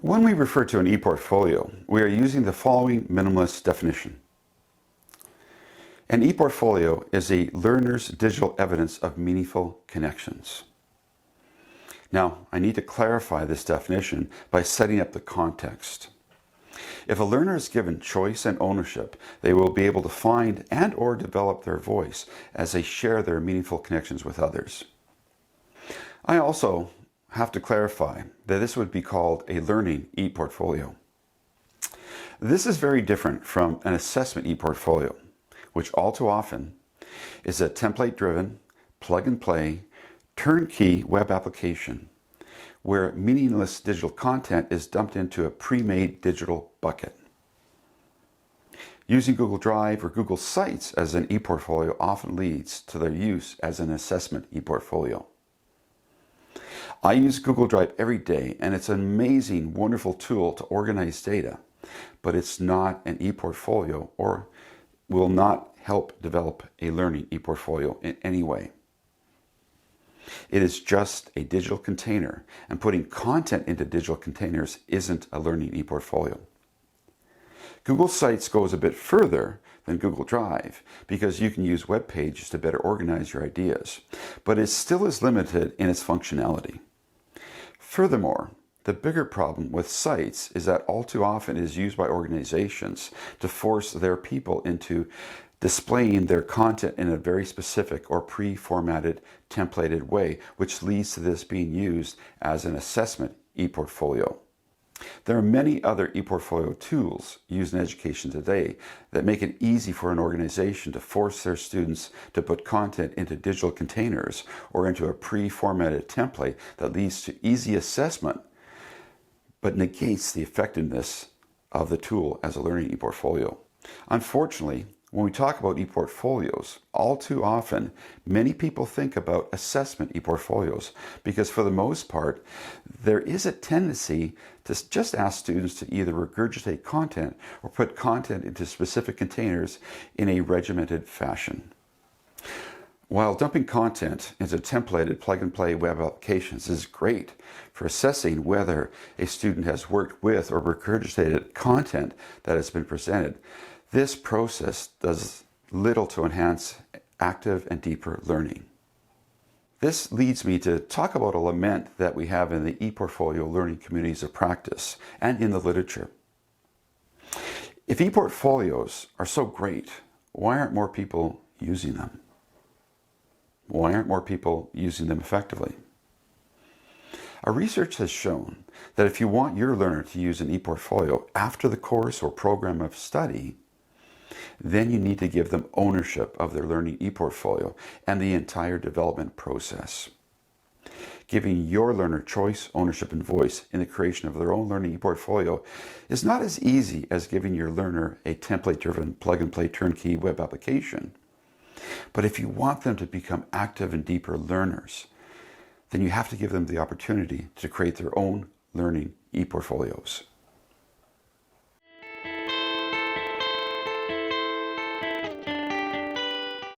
When we refer to an ePortfolio, we are using the following minimalist definition. An ePortfolio is a learner's digital evidence of meaningful connections. Now, I need to clarify this definition by setting up the context. If a learner is given choice and ownership, they will be able to find and/or develop their voice as they share their meaningful connections with others. I also have to clarify that this would be called a learning ePortfolio. This is very different from an assessment ePortfolio, which all too often is a template-driven, plug-and-play, turnkey web application where meaningless digital content is dumped into a pre-made digital bucket. Using Google Drive or Google Sites as an ePortfolio often leads to their use as an assessment ePortfolio. I use Google Drive every day, and it's an amazing, wonderful tool to organize data, but it's not an ePortfolio or will not help develop a learning ePortfolio in any way. It is just a digital container, and putting content into digital containers isn't a learning ePortfolio. Google Sites goes a bit further than Google Drive because you can use web pages to better organize your ideas, but it still is limited in its functionality. Furthermore, the bigger problem with sites is that all too often it is used by organizations to force their people into displaying their content in a very specific or pre-formatted, templated way, which leads to this being used as an assessment ePortfolio. There are many other ePortfolio tools used in education today that make it easy for an organization to force their students to put content into digital containers or into a pre-formatted template that leads to easy assessment, but negates the effectiveness of the tool as a learning ePortfolio. Unfortunately, when we talk about ePortfolios, all too often, many people think about assessment ePortfolios because for the most part, there is a tendency to just ask students to either regurgitate content or put content into specific containers in a regimented fashion. While dumping content into templated plug-and-play web applications is great for assessing whether a student has worked with or regurgitated content that has been presented, this process does little to enhance active and deeper learning. This leads me to talk about a lament that we have in the ePortfolio learning communities of practice and in the literature. If ePortfolios are so great, why aren't more people using them? Why aren't more people using them effectively? Our research has shown that if you want your learner to use an ePortfolio after the course or program of study, then you need to give them ownership of their learning ePortfolio and the entire development process. Giving your learner choice, ownership, and voice in the creation of their own learning ePortfolio is not as easy as giving your learner a template-driven, plug-and-play turnkey web application. But if you want them to become active and deeper learners, then you have to give them the opportunity to create their own learning ePortfolios.